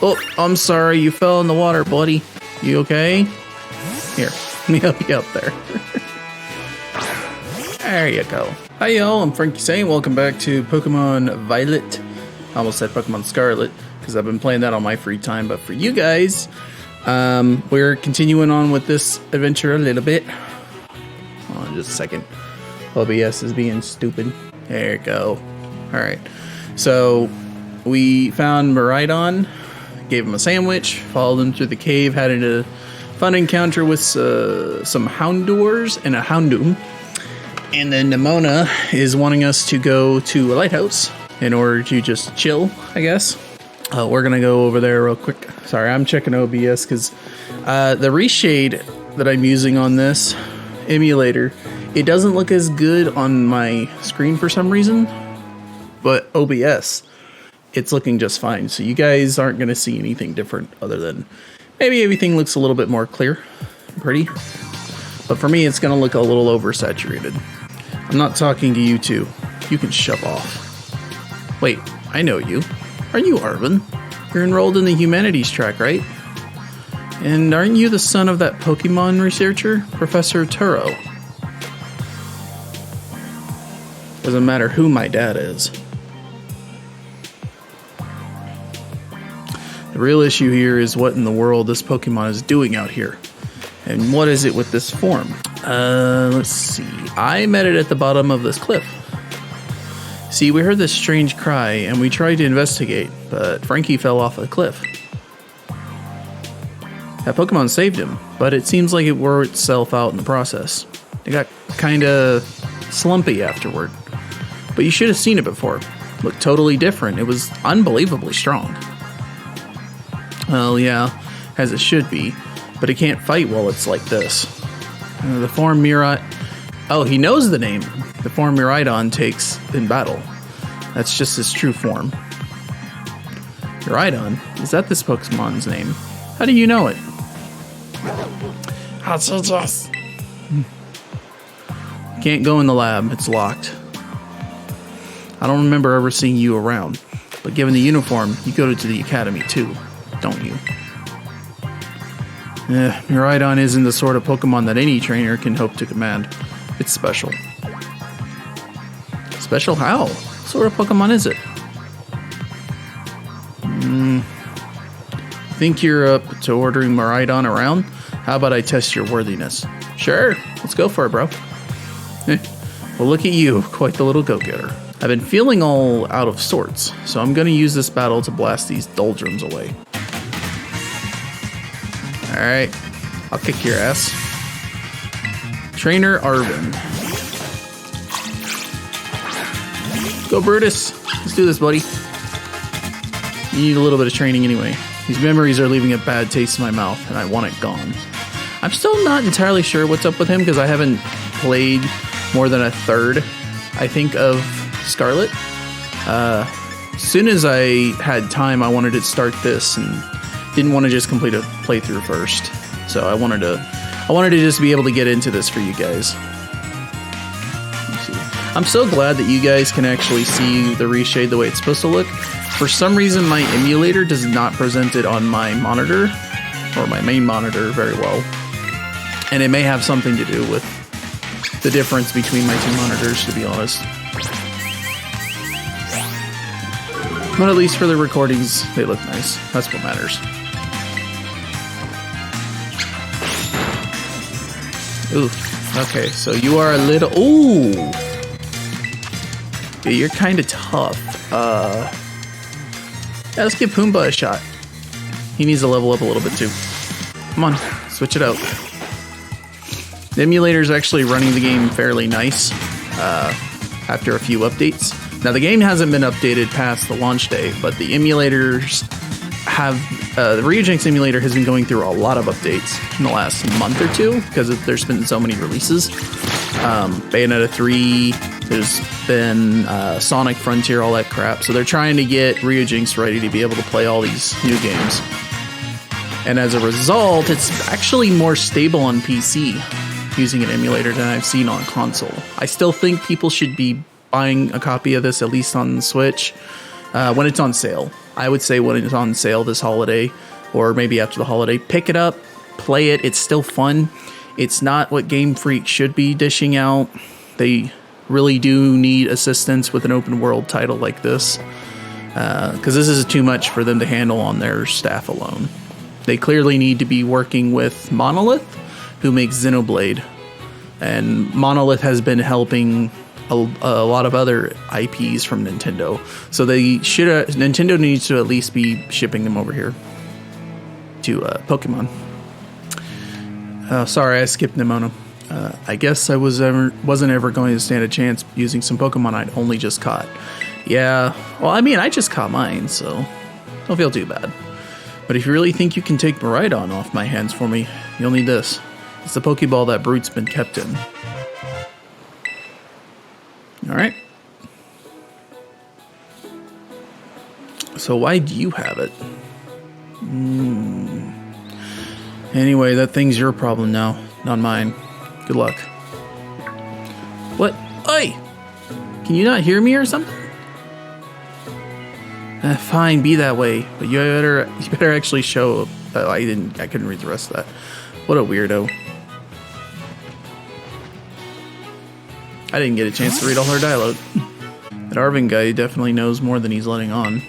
Oh, I'm sorry. You fell in the water, buddy. You okay? Here, let me help you out there. There you go. Hi, y'all. I'm Frankie saying welcome back to Pokemon Violet. I almost said Pokemon Scarlet because I've been playing that on my free time. But for you guys, we're continuing on with this adventure a little bit. Hold on just a second. OBS is being stupid. There you go. All right. So we found Miraidon, gave him a sandwich, followed him through the cave, had a fun encounter with some Houndours and a Houndour. And then Nimona is wanting us to go to a lighthouse in order to just chill, I guess. We're going to go over there real quick. Sorry, I'm checking OBS because the reshade that I'm using on this emulator, it doesn't look as good on my screen for some reason. But OBS, it's looking just fine. So you guys aren't going to see anything different other than maybe everything looks a little bit more clear and pretty. But for me, it's going to look a little oversaturated. I'm not talking to you two. You can shove off. Wait, I know you. Are you Arvin? You're enrolled in the humanities track, right? And aren't you the son of that Pokemon researcher, Professor Turo? Doesn't matter who my dad is. The real issue here is what in the world this Pokemon is doing out here. And what is it with this form? Let's see. I met it at the bottom of this cliff. See, we heard this strange cry and we tried to investigate, but Frankie fell off a cliff. That Pokemon saved him, but it seems like it wore itself out in the process. It got kinda slumpy afterward. But you should have seen it before. It looked totally different. It was unbelievably strong. Well, yeah, as it should be, but it can't fight while it's like this. The form Oh, he knows the name. The form Miraidon takes in battle. That's just his true form. Miraidon? Is that this Pokemon's name? How do you know it? Can't go in the lab. It's locked. I don't remember ever seeing you around. But given the uniform, you go to the academy too, don't you? Miraidon isn't the sort of Pokemon that any trainer can hope to command. It's special. Special how? What sort of Pokemon is it? Think you're up to ordering Miraidon around? How about I test your worthiness? Sure, let's go for it, bro. Well, look at you, quite the little go-getter. I've been feeling all out of sorts, so I'm going to use this battle to blast these doldrums away. Alright, I'll kick your ass. Trainer Arvin. Go Brutus! Let's do this, buddy. You need a little bit of training anyway. These memories are leaving a bad taste in my mouth, and I want it gone. I'm still not entirely sure what's up with him, because I haven't played more than a third, I think, of Scarlet. As soon as I had time, I wanted to start this, and didn't want to just complete a playthrough first. So I wanted to just be able to get into this for you guys. Let's see. I'm so glad that you guys can actually see the reshade the way it's supposed to look. For some reason, my emulator does not present it on my monitor, or my main monitor, very well. And it may have something to do with the difference between my two monitors, to be honest. But at least for the recordings, they look nice. That's what matters. Ooh, okay, so you are a little... Ooh! Yeah, you're kind of tough. Yeah, let's give Pumbaa a shot. He needs to level up a little bit too. Come on, switch it out. The emulator's actually running the game fairly nice after a few updates. Now, the game hasn't been updated past the launch day, but the emulators have... the Ryujinx emulator has been going through a lot of updates in the last month or two because there's been so many releases. Bayonetta 3, there's been Sonic Frontier, all that crap. So they're trying to get Ryujinx ready to be able to play all these new games. And as a result, it's actually more stable on PC using an emulator than I've seen on console. I still think people should be buying a copy of this, at least on the Switch, when it's on sale. I would say when it's on sale this holiday, or maybe after the holiday, pick it up, play it. It's still fun. It's not what Game Freak should be dishing out. They really do need assistance with an open world title like this, because this is too much for them to handle on their staff alone. They clearly need to be working with Monolith, who makes Xenoblade, and Monolith has been helping a lot of other IPs from Nintendo, so Nintendo needs to at least be shipping them over here to Pokemon. Sorry, I skipped Nimona. I guess I wasn't ever going to stand a chance using some Pokemon I'd only just caught. Yeah, well, I mean, I just caught mine, so don't feel too bad. But if you really think you can take Miraidon off my hands for me, you'll need this. It's the Pokeball that Brute's been kept in. Alright. So why do you have it? Anyway, that thing's your problem now, not mine. Good luck. What? Oi! Can you not hear me or something? Fine, be that way, but you better actually show. I couldn't read the rest of that. What a weirdo. I didn't get a chance to read all her dialogue. That Arvin guy definitely knows more than he's letting on.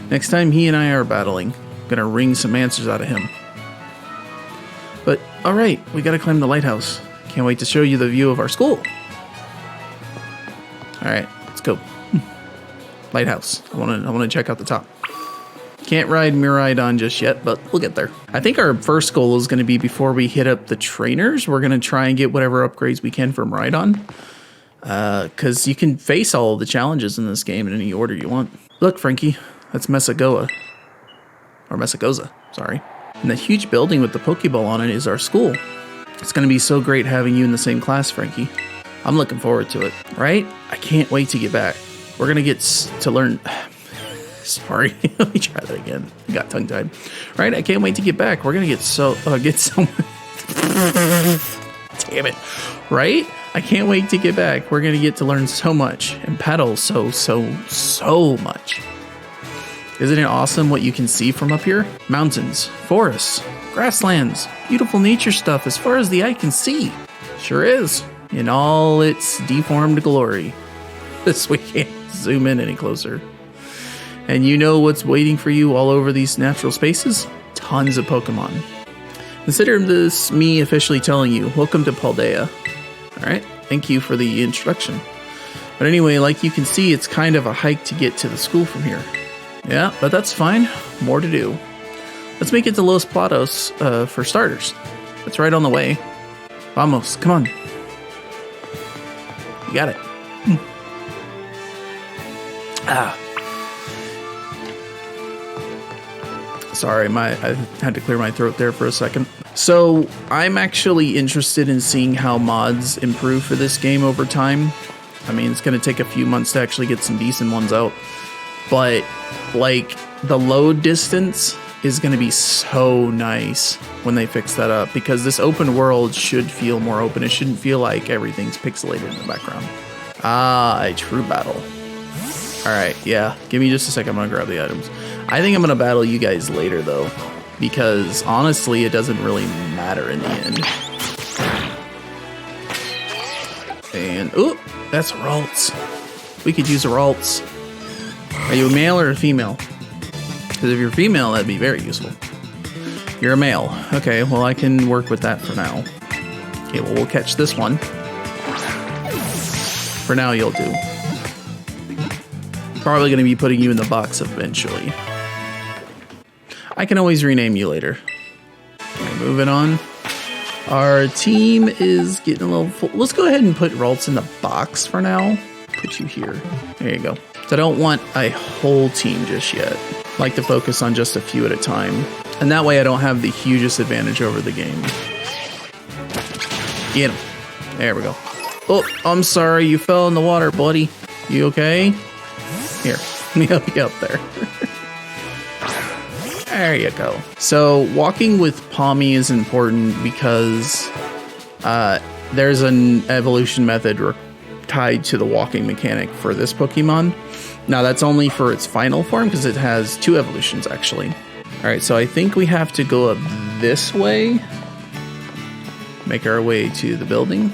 Next time he and I are battling, I'm gonna wring some answers out of him. But alright, we gotta climb the lighthouse. Can't wait to show you the view of our school. Alright, let's go. Lighthouse. I wanna check out the top. Can't ride Miraidon just yet, but we'll get there. I think our first goal is going to be before we hit up the trainers, we're going to try and get whatever upgrades we can for Miraidon. Because you can face all of the challenges in this game in any order you want. Look, Frankie, that's MESAGOZA. Or MESAGOZA, sorry. And the huge building with the Pokeball on it is our school. It's going to be so great having you in the same class, Frankie. I'm looking forward to it, right? I can't wait to get back. We're going to get to learn... Sorry, let me try that again. I got tongue-tied. Right, I can't wait to get back. We're gonna get so Damn it. Right? I can't wait to get back. We're gonna get to learn so much and paddle so much. Isn't it awesome what you can see from up here? Mountains, forests, grasslands, beautiful nature stuff as far as the eye can see. Sure is. In all its deformed glory. We can't zoom in any closer. And you know what's waiting for you all over these natural spaces? Tons of Pokemon. Consider this me officially telling you, welcome to Paldea. Alright, thank you for the introduction. But anyway, like you can see, it's kind of a hike to get to the school from here. Yeah, but that's fine. More to do. Let's make it to Los Platos for starters. It's right on the way. Vamos, come on. You got it. Sorry, I had to clear my throat there for a second. So, I'm actually interested in seeing how mods improve for this game over time. I mean, it's going to take a few months to actually get some decent ones out. But, like, the load distance is going to be so nice when they fix that up. Because this open world should feel more open. It shouldn't feel like everything's pixelated in the background. Ah, a true battle. Alright, yeah. Give me just a second. I'm going to grab the items. I think I'm going to battle you guys later, though, because honestly, it doesn't really matter in the end. And, ooh, that's Ralts. We could use a Ralts. Are you a male or a female? Because if you're female, that'd be very useful. You're a male. Okay, well, I can work with that for now. Okay, well, we'll catch this one. For now, you'll do. Probably going to be putting you in the box eventually. I can always rename you later. Okay, moving on. Our team is getting a little full. Let's go ahead and put Ralts in the box for now. Put you here. There you go. So I don't want a whole team just yet. I like to focus on just a few at a time. And that way I don't have the hugest advantage over the game. Get him. There we go. Oh, I'm sorry. You fell in the water, buddy. You okay? Here, let me help you up there. There you go. So walking with Palmy is important because there's an evolution method tied to the walking mechanic for this Pokemon. Now that's only for its final form because it has 2 evolutions actually. All right, so I think we have to go up this way. Make our way to the building.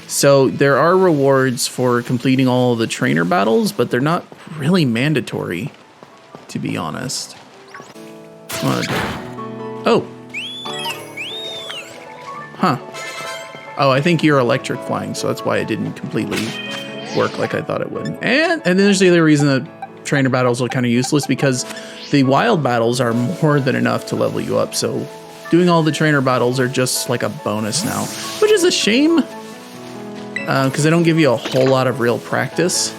So there are rewards for completing all the trainer battles, but they're not really mandatory, to be honest. Oh. Huh. Oh, I think you're electric flying, so that's why it didn't completely work like I thought it would. And then there's the other reason that trainer battles are kind of useless, because the wild battles are more than enough to level you up. So doing all the trainer battles are just like a bonus now, which is a shame, because they don't give you a whole lot of real practice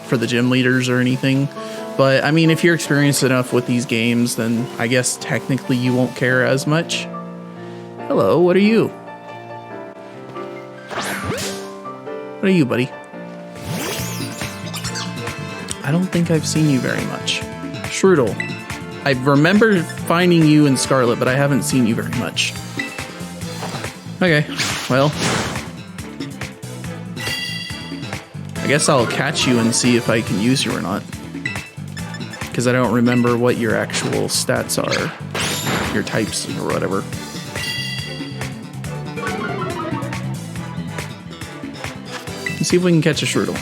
for the gym leaders or anything. But I mean, if you're experienced enough with these games, then I guess technically you won't care as much. Hello, what are you? What are you, buddy? I don't think I've seen you very much. Strudel. I remember finding you in Scarlet, but I haven't seen you very much. Okay, well. I guess I'll catch you and see if I can use you or not. Because I don't remember what your actual stats are. Your types or whatever. Let's see if we can catch a Strudel.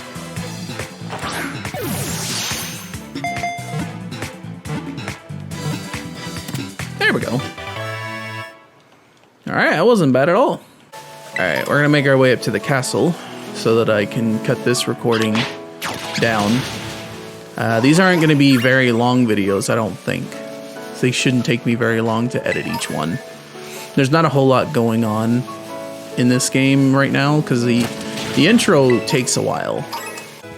There we go. Alright, that wasn't bad at all. Alright, we're gonna make our way up to the castle so that I can cut this recording down. These aren't gonna be very long videos, I don't think. They shouldn't take me very long to edit each one. There's not a whole lot going on in this game right now because the intro takes a while.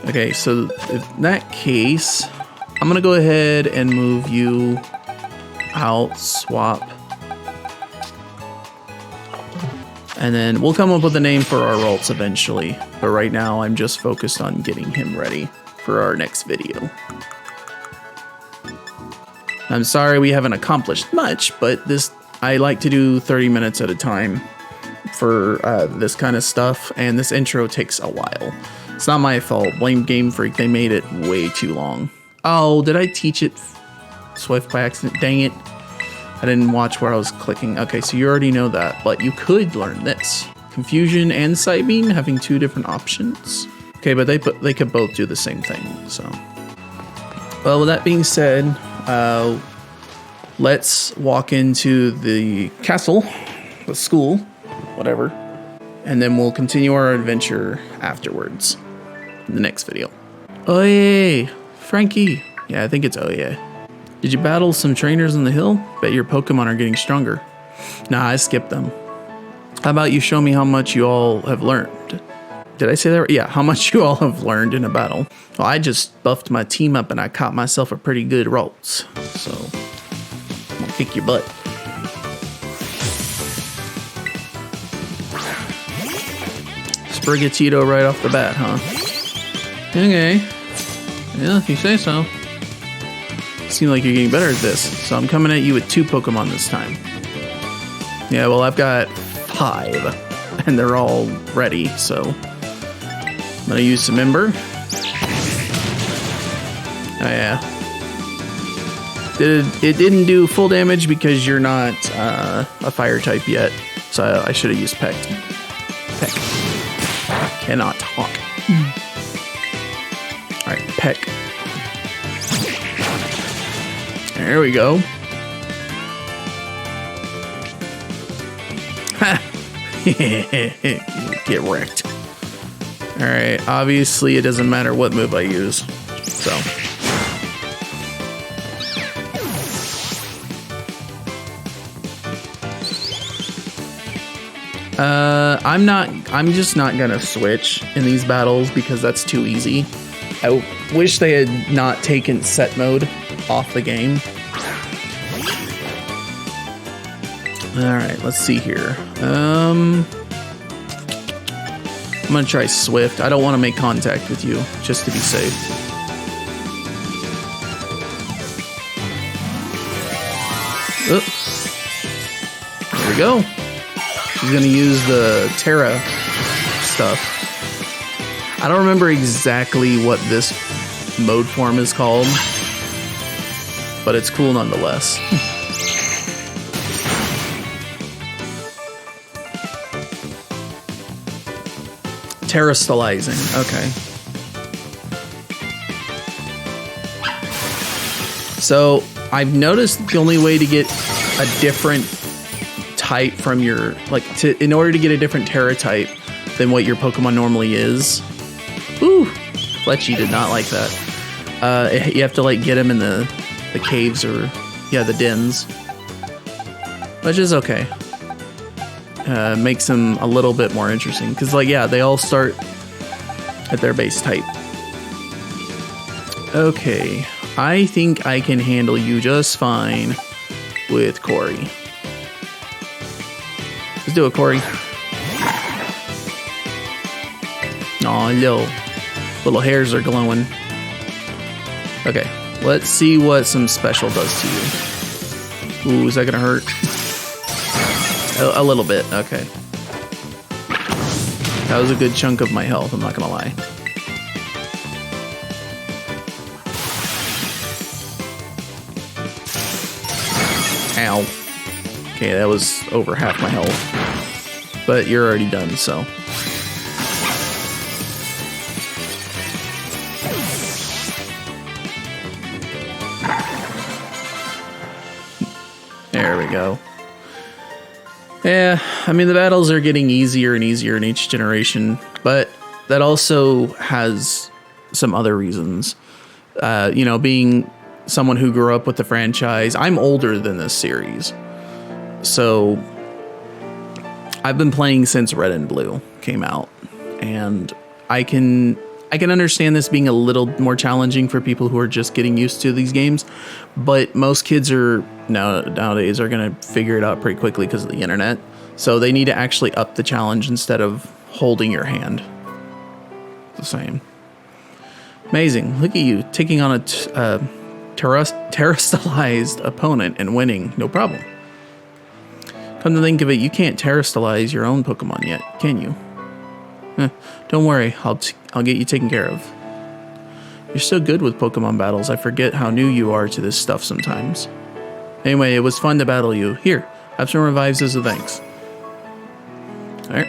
Okay, so in that case, I'm gonna go ahead and move you out, swap. And then we'll come up with a name for our Ralts eventually. But right now, I'm just focused on getting him ready for our next video. I'm sorry we haven't accomplished much, but I like to do 30 minutes at a time for this kind of stuff, and this intro takes a while. It's not my fault. Blame Game Freak. They made it way too long. Oh, did I teach it Swift by accident? Dang it. I didn't watch where I was clicking. Okay, so you already know that, but you could learn this. Confusion and Sight Beam having 2 different options. Okay, but they could both do the same thing, so. Well, with that being said, let's walk into the castle, the school, whatever, and then we'll continue our adventure afterwards in the next video. Oh yeah, Frankie. Yeah, I think it's oh yeah. Did you battle some trainers on the hill? Bet your Pokemon are getting stronger. Nah, I skipped them. How about you show me how much you all have learned? Did I say that right? Yeah, how much you all have learned in a battle. Well, I just buffed my team up and I caught myself a pretty good Ralts. So, I'm gonna kick your butt. Sprigatito right off the bat, huh? Okay. Yeah, if you say so. Seems like you're getting better at this. So I'm coming at you with 2 Pokemon this time. Yeah, well, I've got 5. And they're all ready, so I'm gonna use some Ember. Oh yeah. It didn't do full damage because you're not a fire type yet. So I should have used Peck. Peck. Cannot talk. Alright, Peck. There we go. Get wrecked. Alright, obviously it doesn't matter what move I use. So. I'm just not gonna switch in these battles because that's too easy. I wish they had not taken set mode off the game. Alright, let's see here. I'm gonna try Swift. I don't want to make contact with you, just to be safe. Oh. There we go. She's gonna use the Terra stuff. I don't remember exactly what this mode form is called, but it's cool nonetheless. Terastallizing, okay. So I've noticed the only way to get a different type from your, in order to get a different Terra type than what your Pokemon normally is. Ooh, Fletchy did not like that. You have to like get him in the caves or, yeah, the dens. Which is okay. Makes them a little bit more interesting. Because, like, yeah, they all start at their base type. Okay. I think I can handle you just fine with Corey. Let's do it, Corey. Aw, little hairs are glowing. Okay, let's see what some special does to you. Ooh, is that gonna hurt? A little bit, okay. That was a good chunk of my health, I'm not gonna lie. Ow. Okay, that was over half my health. But you're already done, so. There we go. Yeah, I mean, the battles are getting easier and easier in each generation, but that also has some other reasons. You know, being someone who grew up with the franchise, I'm older than this series. So I've been playing since Red and Blue came out, and I can understand this being a little more challenging for people who are just getting used to these games, but most kids are nowadays are going to figure it out pretty quickly because of the internet. So they need to actually up the challenge instead of holding your hand. The same. Amazing. Look at you taking on a terastallized opponent and winning. No problem. Come to think of it, you can't terastallize your own Pokemon yet, can you? Don't worry, I'll get you taken care of. You're so good with Pokemon battles, I forget how new you are to this stuff sometimes. Anyway, it was fun to battle you. Here, have some revives as a thanks. Alright.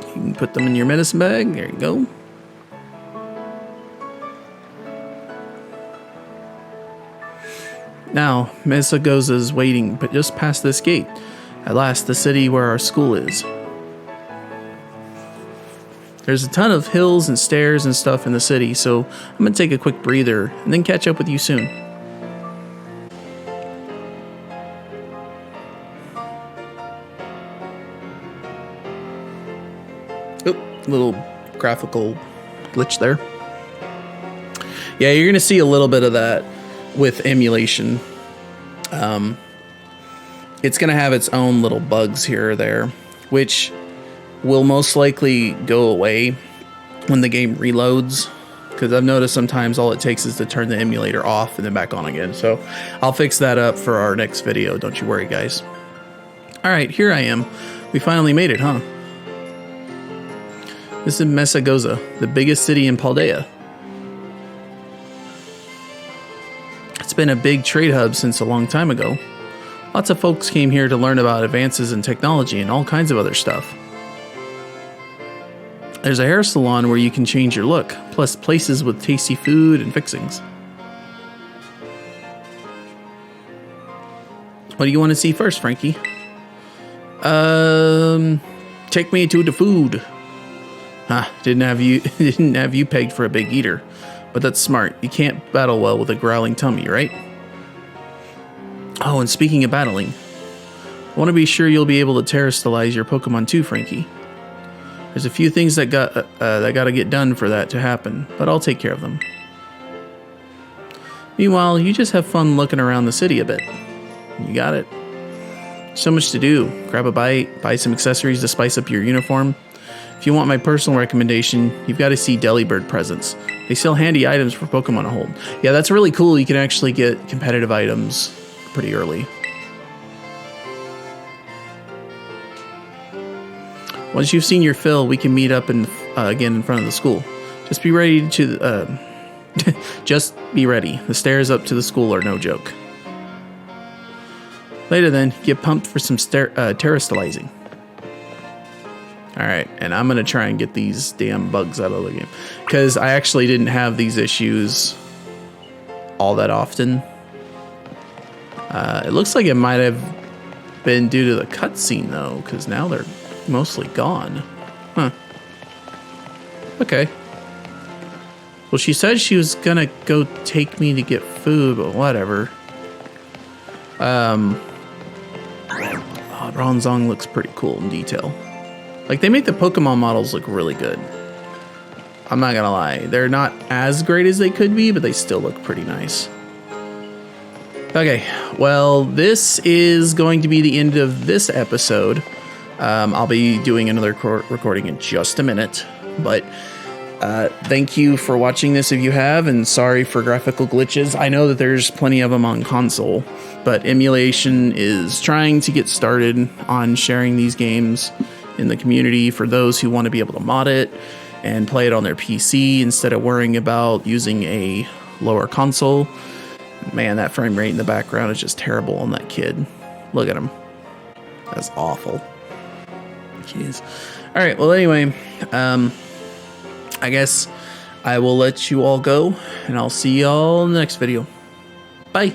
You can put them in your medicine bag. There you go. Now, MESAGOZA is waiting, but just past this gate. At last, the city where our school is. There's a ton of hills and stairs and stuff in the city, so I'm going to take a quick breather and then catch up with you soon. Oop, little graphical glitch there. Yeah, you're going to see a little bit of that with emulation. It's going to have its own little bugs here or there, which will most likely go away when the game reloads, because I've noticed sometimes all it takes is to turn the emulator off and then back on again. So I'll fix that up for our next video, don't you worry, guys. Alright, here I am. We finally made it, huh? This is MESAGOZA, the biggest city in Paldea. It's been a big trade hub since a long time ago. Lots of folks came here to learn about advances in technology and all kinds of other stuff. There's a hair salon where you can change your look, plus places with tasty food and fixings. What do you want to see first, Frankie? Take me to the food. Didn't have you pegged for a big eater. But that's smart. You can't battle well with a growling tummy, right? Oh, and speaking of battling, I want to be sure you'll be able to terastallize your Pokemon too, Frankie. There's a few things that got to get done for that to happen, but I'll take care of them. Meanwhile, you just have fun looking around the city a bit. You got it. So much to do. Grab a bite, buy some accessories to spice up your uniform. If you want my personal recommendation, you've got to see Delibird Presents. They sell handy items for Pokemon to hold. Yeah, that's really cool. You can actually get competitive items pretty early. Once you've seen your fill, we can meet up again in front of the school. Just be ready to Just be ready. The stairs up to the school are no joke. Later then, get pumped for some terrestrializing. Alright, and I'm going to try and get these damn bugs out of the game. Because I actually didn't have these issues all that often. It looks like it might have been due to the cutscene, though. Because now they're mostly gone. Huh. Okay. Well, she said she was going to go take me to get food, but whatever. Bronzong looks pretty cool in detail. Like, they make the Pokemon models look really good. I'm not gonna lie. They're not as great as they could be, but they still look pretty nice. Okay, well, this is going to be the end of this episode. I'll be doing another recording in just a minute, but thank you for watching this if you have, and sorry for graphical glitches. I know that there's plenty of them on console, but emulation is trying to get started on sharing these games in the community for those who want to be able to mod it and play it on their PC instead of worrying about using a lower console. Man, that frame rate in the background is just terrible on that kid. Look at him. That's awful. Jeez. All right, well, anyway, I guess I will let you all go, and I'll see y'all in the next video. Bye.